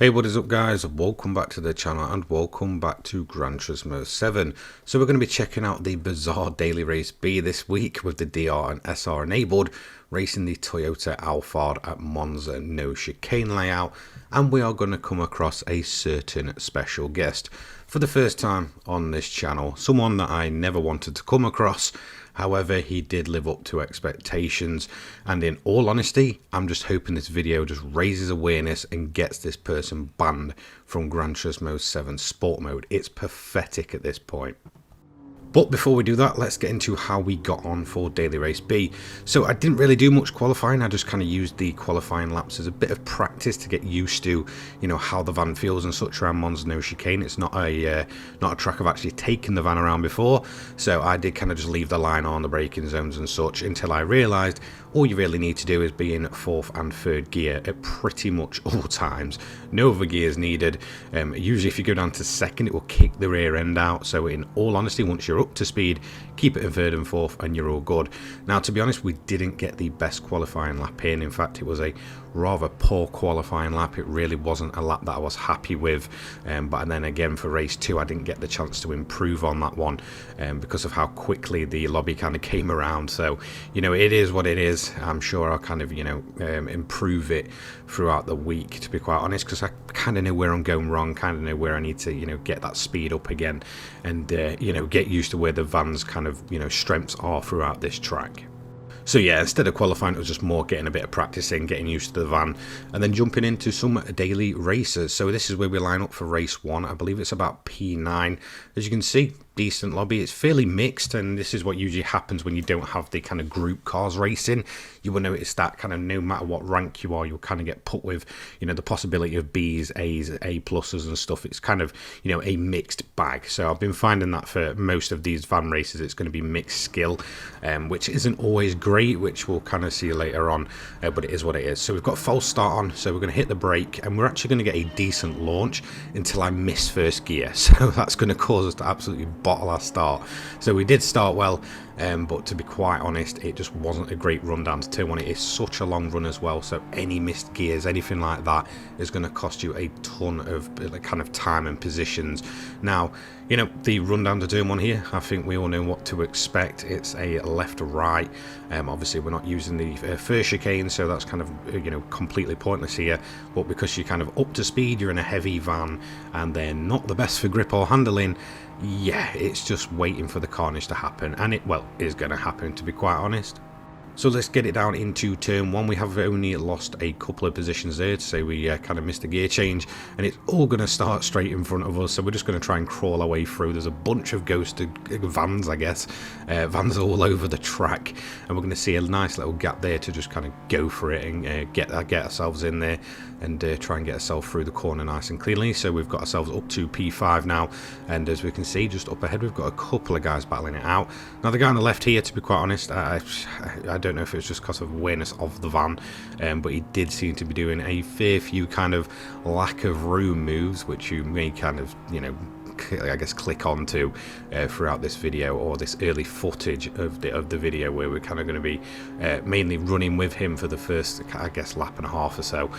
Hey, what is up guys? Welcome back to the channel and welcome back to Gran Turismo 7. So we're going to be checking out the bizarre daily race B this week with the DR and SR enabled, racing the Toyota Alphard at Monza no chicane layout, and we are going to come across a certain special guest for the first time on this channel, someone that I never wanted to come across. However, he did live up to expectations, and in all honesty, I'm just hoping this video just raises awareness and gets this person banned from Gran Turismo 7 Sport Mode. It's pathetic at this point. But before we do that, let's get into how we got on for Daily Race B. So I didn't really do much qualifying. I just kind of used the qualifying laps as a bit of practice to get used to, you know, how the van feels and such around Monza no chicane. It's not a track I've actually taken the van around before, so I did kind of just leave the line on the braking zones and such until I realised all you really need to do is be in fourth and third gear at pretty much all times. No other gears needed. Usually if you go down to second, it will kick the rear end out. So in all honesty, once you're up to speed, keep it in third and fourth and you're all good. Now, to be honest, we didn't get the best qualifying lap in. In fact, it was a rather poor qualifying lap. It really wasn't a lap that I was happy with, but then again for race 2 I didn't get the chance to improve on that one because of how quickly the lobby kind of came around. So, you know, it is what it is. I'm sure I'll kind of, you know, improve it throughout the week, to be quite honest, because I kind of know where I'm going wrong, kind of know where I need to, you know, get that speed up again and you know, get used to where the van's kind of, you know, strengths are throughout this track. So yeah, instead of qualifying, it was just more getting a bit of practice in, getting used to the van, and then jumping into some daily races. So this is where we line up for race 1. I believe it's about P9. As you can see, decent lobby. It's fairly mixed, and this is what usually happens when you don't have the kind of group cars racing. You will notice that kind of no matter what rank you are, you'll kind of get put with, you know, the possibility of B's, A's, A pluses and stuff. It's kind of, you know, a mixed bag. So I've been finding that for most of these van races, it's going to be mixed skill, which isn't always great, which we'll kind of see later on, but it is what it is. So we've got false start on, so we're going to hit the brake, and we're actually going to get a decent launch until I miss first gear. So that's going to cause us to absolutely bottle our start. So we did start well, but to be quite honest, it just wasn't a great run down to turn 1. It is such a long run as well, so any missed gears, anything like that, is going to cost you a ton of kind of time and positions. Now, you know, the run down to turn 1 here, I think we all know what to expect. It's a left to right. Obviously we're not using the first chicane, so that's kind of, you know, completely pointless here, but because you're kind of up to speed, you're in a heavy van and they're not the best for grip or handling, yeah, it's just waiting for the carnage to happen, and it, well, is going to happen, to be quite honest. So let's get it down into turn 1. We have only lost a couple of positions there to say we kind of missed a gear change, and it's all going to start straight in front of us, so we're just going to try and crawl our way through. There's a bunch of ghosted vans, I guess, vans all over the track, and we're going to see a nice little gap there to just kind of go for it and get ourselves in there and try and get ourselves through the corner nice and cleanly. So we've got ourselves up to P5 now, and as we can see just up ahead we've got a couple of guys battling it out. Now the guy on the left here, to be quite honest, I don't know if it was just because of awareness of the van, but he did seem to be doing a fair few kind of lack of room moves, which you may kind of, you know, I guess click onto throughout this video, or this early footage of the video, where we're kind of going to be mainly running with him for the first, I guess, lap and a half or so.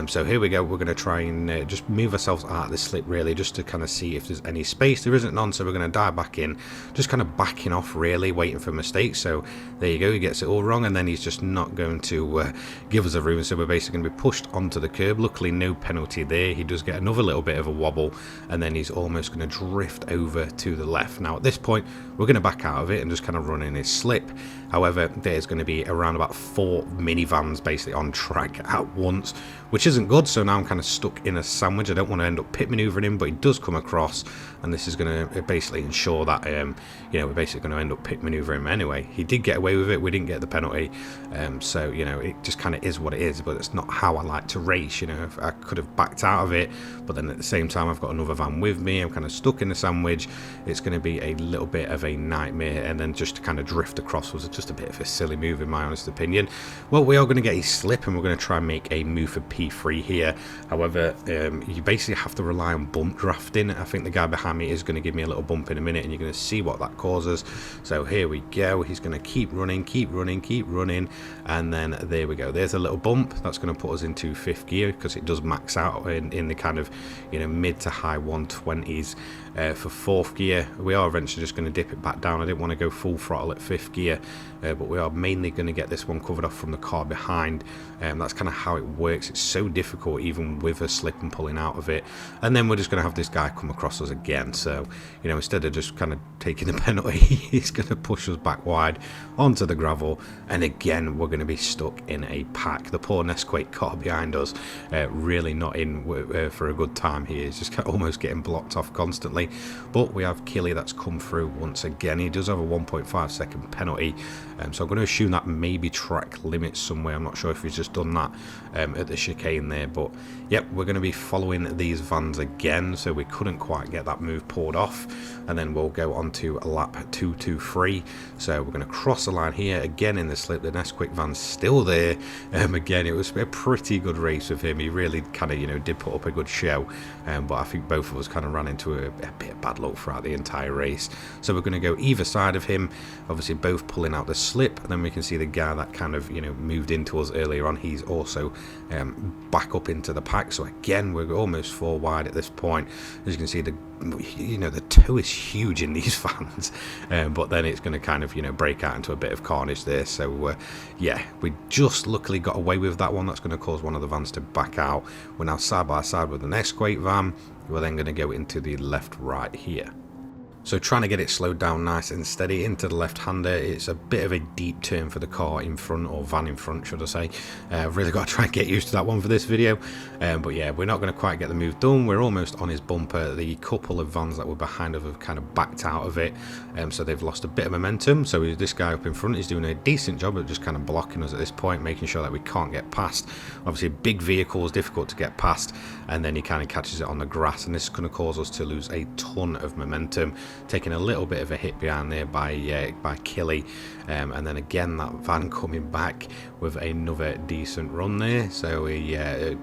So here we go. We're going to try and just move ourselves out of the slip, really, just to kind of see if there's any space. There isn't none, so we're going to dive back in, just kind of backing off, really, waiting for mistakes. So there you go, he gets it all wrong, and then he's just not going to give us a room, so we're basically going to be pushed onto the curb. Luckily no penalty there. He does get another little bit of a wobble, and then he's almost going to drift over to the left. Now at this point we're going to back out of it and just kind of run in his slip. However, there's going to be around about 4 minivans basically on track at once, which isn't good. So now I'm kind of stuck in a sandwich. I don't want to end up pit maneuvering him, but he does come across, and this is going to basically ensure that you know, we're basically going to end up pit maneuvering him anyway. He did get away with it. We didn't get the penalty, so you know, it just kind of is what it is, but it's not how I like to race. You know, I could have backed out of it, but then at the same time I've got another van with me. I'm kind of stuck in the sandwich. It's going to be a little bit of a nightmare, and then just to kind of drift across was just a bit of a silly move in my honest opinion. Well, we are going to get a slip, and we're going to try and make a move for P3 here. However, you basically have to rely on bump drafting. I think the guy behind me is going to give me a little bump in a minute, and you're going to see what that causes. So here we go. He's going to keep running, and then there we go. There's a little bump. That's going to put us into 5th gear, because it does max out in the kind of, you know, mid to high 120s. For 4th gear, we are eventually just going to dip it back down. I didn't want to go full throttle at 5th gear, but we are mainly going to get this one covered off from the car behind. That's kind of how it works. It's so difficult even with a slip and pulling out of it. And then we're just going to have this guy come across us again. So, you know, instead of just kind of taking the penalty, he's going to push us back wide onto the gravel, and again we're going to be stuck in a pack. The poor Nesquik car behind us, really not in for a good time here. He's just almost getting blocked off constantly. But we have Killy that's come through once again. He does have a 1.5 second penalty, so I'm going to assume that maybe track limits somewhere. I'm not sure if he's just done that at the chicane there, but yep, we're going to be following these vans again, so we couldn't quite get that move pulled off. And then we'll go on to lap 223. So we're going to cross the line here again in the slip. The Nesquik van's still there. Again, it was a pretty good race with him. He really kind of, you know, did put up a good show, but I think both of us kind of ran into a bit of bad luck throughout the entire race. So we're going to go either side of him, obviously both pulling out the slip, and then we can see the guy that kind of, you know, moved into us earlier on. He's also back up into the pack. So again, we're almost 4 wide at this point. As you can see, the toe is huge in these vans, but then it's going to kind of, you know, break out into a bit of carnage there. So yeah, we just luckily got away with that one. That's going to cause one of the vans to back out. We're now side by side with the next Quake van. We're then going to go into the left right here. So trying to get it slowed down nice and steady into the left-hander. It's a bit of a deep turn for the car in front, or van in front should I say. I've really got to try and get used to that one for this video. But yeah, we're not going to quite get the move done. We're almost on his bumper. The couple of vans that were behind us have kind of backed out of it, so they've lost a bit of momentum. So this guy up in front is doing a decent job of just kind of blocking us at this point, making sure that we can't get past. Obviously big vehicles, difficult to get past, and then he kind of catches it on the grass, and this is going to cause us to lose a ton of momentum. Taking a little bit of a hit behind there by Killy, and then again that van coming back with another decent run there. So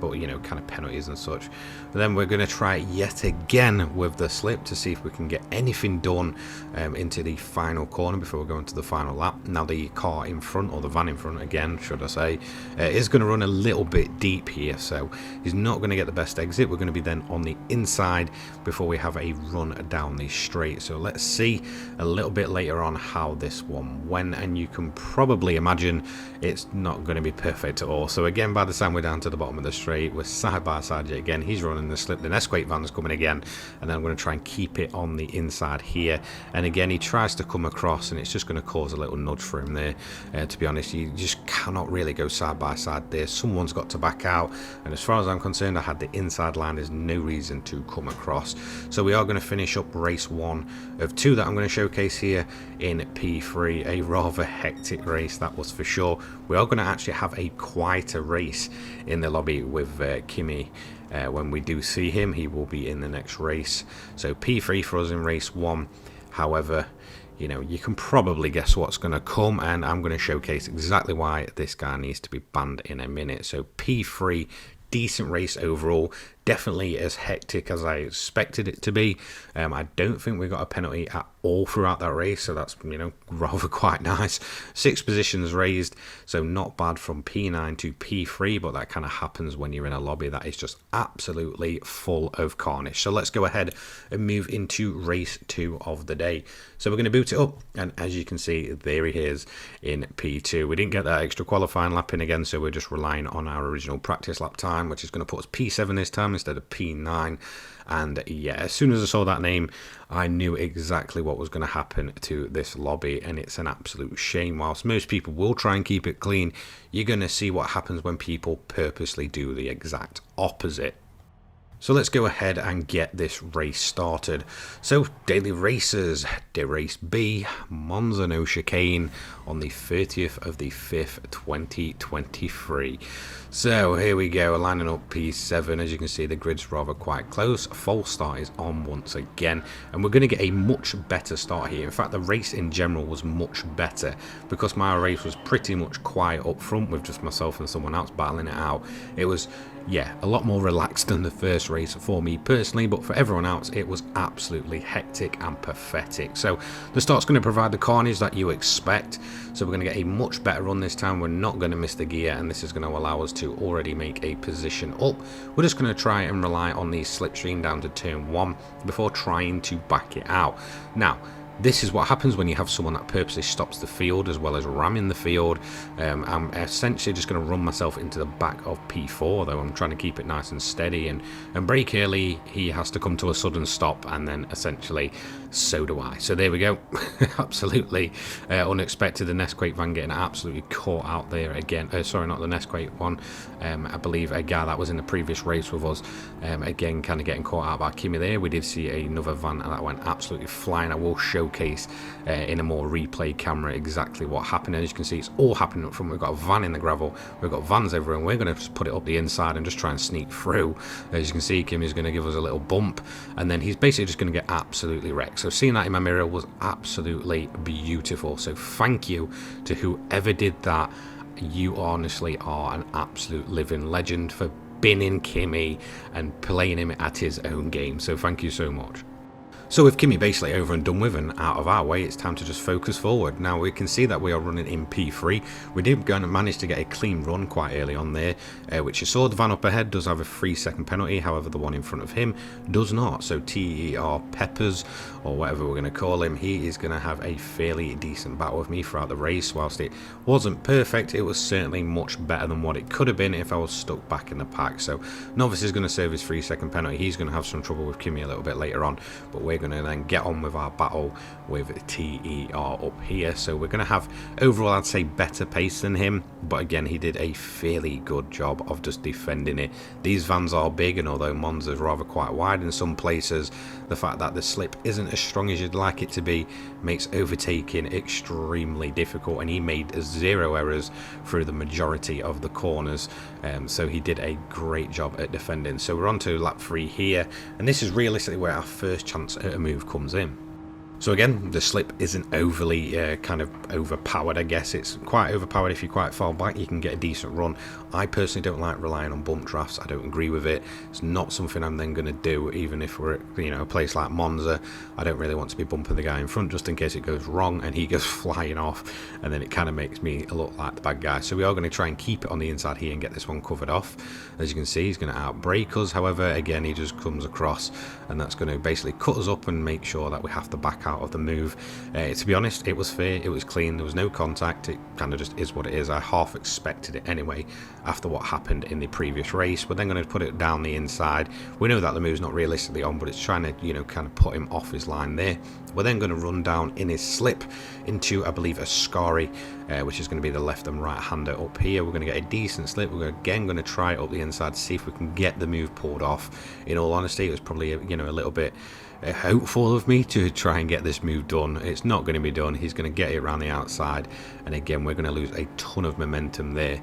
but you know, kind of penalties and such. But then we're going to try yet again with the slip to see if we can get anything done into the final corner before we go into the final lap. Now the car in front, or the van in front again should I say, is going to run a little bit deep here, so he's not going to get the best exit. We're going to be then on the inside before we have a run down the straight. So let's see a little bit later on how this one went, and you can probably imagine it's not going to be perfect at all. So again, by the time we're down to the bottom of the straight, we're side by side yet again. He's running the slip, the Nesquik van's coming again, and then I'm going to try and keep it on the inside here. And again, he tries to come across, and it's just going to cause a little nudge for him there. To be honest, you just cannot really go side by side there. Someone's got to back out, and as far as I'm concerned, I had the inside line. There's no reason to come across. So we are going to finish up race 1 of 2 that I'm going to showcase here in P3. A rather hectic race, that was for sure. We are going to actually have a quieter race in the lobby with Kimi. When we do see him, he will be in the next race. So P3 for us in race 1. However, you know, you can probably guess what's going to come, and I'm going to showcase exactly why this guy needs to be banned in a minute. So P3, decent race overall, definitely as hectic as I expected it to be. I don't think we got a penalty at all throughout that race, so that's, you know, rather quite nice. 6 positions raised, so not bad from P9 to P3, but that kind of happens when you're in a lobby that is just absolutely full of carnage. So let's go ahead and move into race 2 of the day. So we're going to boot it up, and as you can see, there he is in P2. We didn't get that extra qualifying lap in again, so we're just relying on our original practice lap time, which is going to put us P7 this time instead of P9. And yeah, as soon as I saw that name, I knew exactly what was going to happen to this lobby, and it's an absolute shame. Whilst most people will try and keep it clean, you're going to see what happens when people purposely do the exact opposite. So let's go ahead and get this race started. So daily races, day race B, Monza no chicane on the 30th of the 5th, 2023. So here we go, lining up P7. As you can see, the grid's rather quite close. False start is on once again, and we're going to get a much better start here. In fact, the race in general was much better because my race was pretty much quiet up front with just myself and someone else battling it out. It was, yeah, a lot more relaxed than the first race for me personally, but for everyone else it was absolutely hectic and pathetic. So the start's going to provide the carnage that you expect, so we're going to get a much better run this time. We're not going to miss the gear, and this is going to allow us to already make a position up. We're just going to try and rely on the slipstream down to turn 1 before trying to back it out. Now, this is what happens when you have someone that purposely stops the field as well as ramming the field. I'm essentially just going to run myself into the back of P4, though I'm trying to keep it nice and steady and brake early. He has to come to a sudden stop, and then essentially so do I. So there we go. Absolutely unexpected. The Nesquake van getting absolutely caught out there again. Sorry, not the Nesquake one. I believe a guy that was in the previous race with us. Again, kind of getting caught out by Kimi there. We did see another van that went absolutely flying. I will showcase in a more replay camera exactly what happened. And as you can see, it's all happening up front. We've got a van in the gravel. We've got vans everywhere, and we're going to just put it up the inside and just try and sneak through. As you can see, Kimi's going to give us a little bump, and then he's basically just going to get absolutely wrecked. So seeing that in my mirror was absolutely beautiful. So thank you to whoever did that. You honestly are an absolute living legend for binning Kimi and playing him at his own game. So thank you so much. So with Kimi basically over and done with and out of our way, it's time to just focus forward. Now we can see that we are running in P3. We did manage to get a clean run quite early on there, which you saw. The van up ahead does have a 3-second penalty, however the one in front of him does not. So TER Peppers, or whatever we're going to call him, he is going to have a fairly decent battle with me throughout the race. Whilst it wasn't perfect, it was certainly much better than what it could have been if I was stuck back in the pack. So Novice is going to serve his 3-second penalty. He's going to have some trouble with Kimi a little bit later on, but we're going to then get on with our battle with TER up here. So we're going to have overall, I'd say, better pace than him, but again, he did a fairly good job of just defending it. These vans are big, and although Monza's rather quite wide in some places, the fact that the slip isn't as strong as you'd like it to be makes overtaking extremely difficult, and he made 0 errors through the majority of the corners. So he did a great job at defending. So we're on to lap 3 here, and this is realistically where our first chance at a move comes in. So again, the slip isn't overly kind of overpowered, I guess. It's quite overpowered if you're quite far back. You can get a decent run. I personally don't like relying on bump drafts. I don't agree with it. It's not something I'm then going to do, even if we're at, you know, a place like Monza. I don't really want to be bumping the guy in front just in case it goes wrong and he goes flying off, and then it kind of makes me look like the bad guy. So we are going to try and keep it on the inside here and get this one covered off. As you can see, he's going to outbrake us. However, again, he just comes across, and that's going to basically cut us up and make sure that we have to back out of the move. To be honest, it was fair, it was clean, there was no contact. It kind of just is what it is. I half expected it anyway after what happened in the previous race. We're then going to put it down the inside. We know that the move's not realistically on, but it's trying to, you know, kind of put him off his line there. We're then going to run down in his slip into, I believe, a Scari, which is going to be the left and right hander up here. We're going to get a decent slip. We're again going to try it up the inside to see if we can get the move pulled off. In all honesty, it was probably, you know, a little bit hopeful of me to try and get this move done. It's not going to be done. He's going to get it around the outside, and again, we're going to lose a ton of momentum there,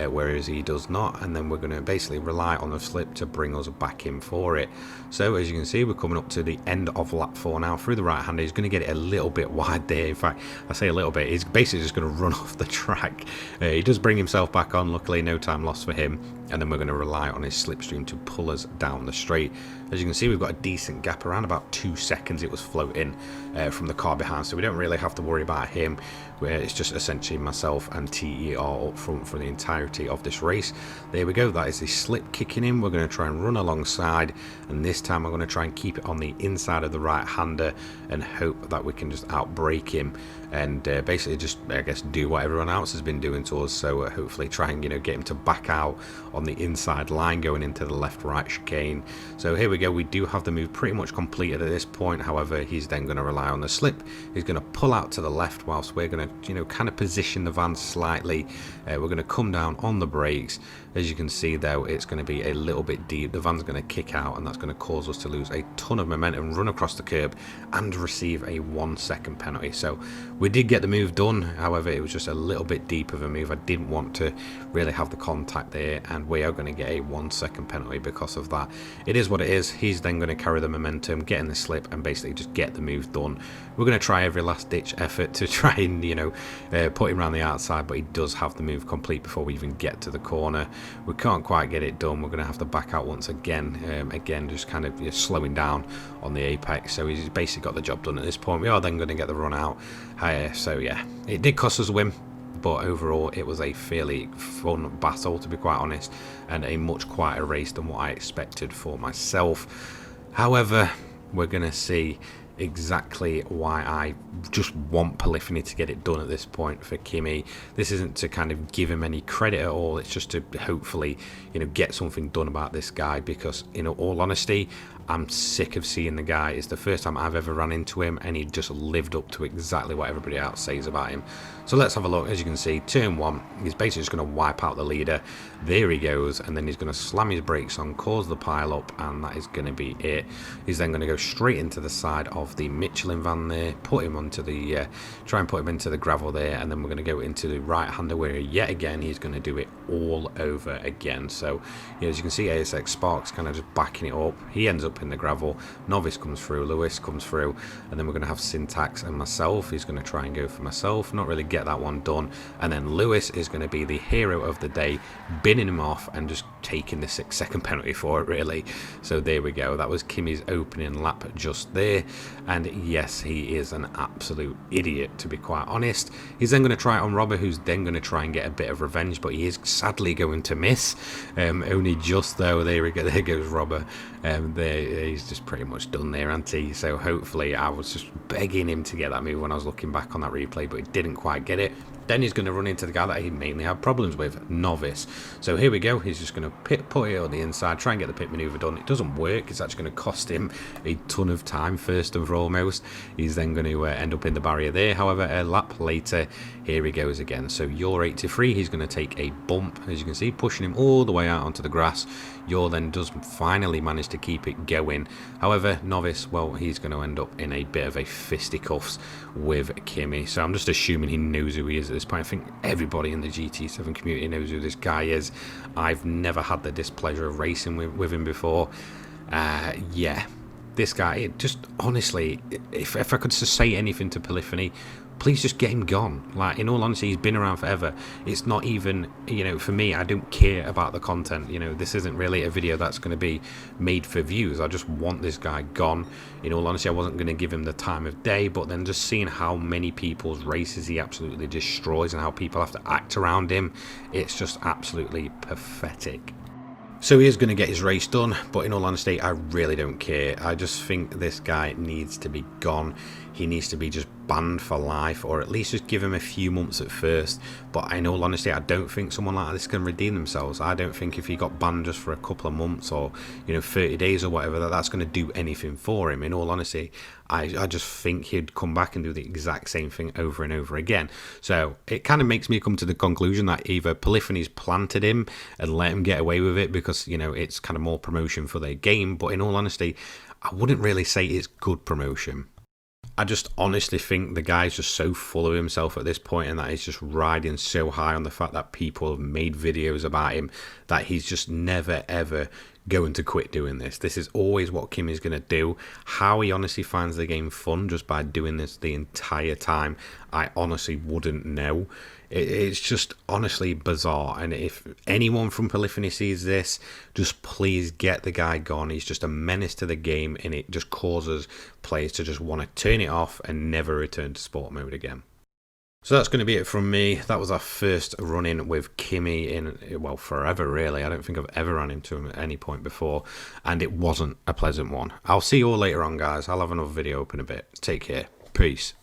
whereas he does not, and then we're going to basically rely on the slip to bring us back in for it. So as you can see, we're coming up to the end of lap 4 now through the right hander. He's going to get it a little bit wide there. In fact, I say a little bit, he's basically just going to run off the track. He does bring himself back on, luckily no time lost for him, and then we're going to rely on his slipstream to pull us down the straight. As you can see, we've got a decent gap, around about 2 seconds it was floating from the car behind, so we don't really have to worry about him. Where it's just essentially myself and TER up front for the entirety of this race. There we go, that is the slip kicking in. We're going to try and run alongside, and this time I'm going to try and keep it on the inside of the right hander and hope that we can just outbrake him and basically just, I guess, do what everyone else has been doing to us. So hopefully try and, you know, get him to back out on the inside line going into the left-right chicane. So here we go, we do have the move pretty much completed at this point. However, he's then going to rely on the slip. He's going to pull out to the left whilst we're going to, you know, kind of position the van slightly. We're going to come down on the brakes. As you can see though, it's going to be a little bit deep. The van's going to kick out, and that's going to cause us to lose a ton of momentum, run across the curb and receive a 1 second penalty. So we did get the move done, however it was just a little bit deep of a move. I didn't want to really have the contact there, and we are going to get a 1 second penalty because of that. It is what it is. He's then going to carry the momentum, get in the slip, and basically just get the move done. We're going to try every last ditch effort to try and, you know, put him around the outside, but he does have the move complete before we even get to the corner. We can't quite get it done. We're going to have to back out once again. Again, just kind of slowing down on the apex. So he's basically got the job done at this point. We are then going to get the run out. So yeah, it did cost us a win, but overall it was a fairly fun battle, to be quite honest, and a much quieter race than what I expected for myself. However, we're going to see exactly why I just want Polyphony to get it done at this point for Kimi. This isn't to kind of give him any credit at all, it's just to hopefully, you know, get something done about this guy, because in all honesty, I'm sick of seeing the guy. It's the first time I've ever run into him, and he just lived up to exactly what everybody else says about him. So let's have a look. As you can see, turn one, he's basically just going to wipe out the leader. There he goes, and then he's going to slam his brakes on, cause the pile up, and that is going to be it. He's then going to go straight into the side of the Michelin van there, put him onto the, try and put him into the gravel there, and then we're going to go into the right-hander where yet again he's going to do it all over again. So, you know, as you can see, ASX Sparks kind of just backing it up. He ends up in the gravel, Novice comes through, Lewis comes through, and then we're going to have Syntax and myself. He's going to try and go for myself, not really get that one done, and then Lewis is going to be the hero of the day, binning him off and just taking the 6 second penalty for it, really. So there we go, that was Kimi's opening lap just there, and yes, he is an absolute idiot, to be quite honest. He's then going to try it on Robert, who's then going to try and get a bit of revenge, but he is sadly going to miss, only just though. There goes Robert. He's just pretty much done there, ain't he? So hopefully, I was just begging him to get that move when I was looking back on that replay, but he didn't quite get it. Then he's going to run into the guy that he mainly had problems with, Novice. So here we go. He's just going to put it on the inside, try and get the pit maneuver done. It doesn't work. It's actually going to cost him a ton of time, first and foremost. He's then going to end up in the barrier there. However, a lap later, here he goes again. So you're 83. He's going to take a bump, as you can see, pushing him all the way out onto the grass. You're then does finally manage to keep it going. However, Novice, well, he's going to end up in a bit of a fisticuffs with Kimi. So I'm just assuming he knows who he is at this point. I think everybody in the GT7 community knows who this guy is. I've never had the displeasure of racing with him before. Yeah, this guy, it just honestly, if I could just say anything to Polyphony, please just get him gone. Like, in all honesty, he's been around forever. It's not even, you know, for me, I don't care about the content. You know, this isn't really a video that's going to be made for views. I just want this guy gone. In all honesty, I wasn't going to give him the time of day, but then just seeing how many people's races he absolutely destroys and how people have to act around him, it's just absolutely pathetic. So he is going to get his race done, but in all honesty, I really don't care. I just think this guy needs to be gone. He needs to be just banned for life, or at least just give him a few months at first. But in all honesty, I don't think someone like this can redeem themselves. I don't think if he got banned just for a couple of months, or, you know, 30 days or whatever, that's going to do anything for him. In all honesty, I just think he'd come back and do the exact same thing over and over again. So it kind of makes me come to the conclusion that either Polyphony's planted him and let him get away with it because, you know, it's kind of more promotion for their game. But in all honesty, I wouldn't really say it's good promotion. I just honestly think the guy's just so full of himself at this point, and that he's just riding so high on the fact that people have made videos about him, that he's just never ever going to quit doing this. This is always what Kimi's going to do. How he honestly finds the game fun just by doing this the entire time, I honestly wouldn't know. It's just honestly bizarre, and if anyone from Polyphony sees this, just please get the guy gone. He's just a menace to the game, and it just causes players to just want to turn it off and never return to sport mode again. So that's going to be it from me. That was our first run-in with Kimi in, well, forever really. I don't think I've ever run into him at any point before, and it wasn't a pleasant one. I'll see you all later on, guys. I'll have another video up in a bit. Take care. Peace.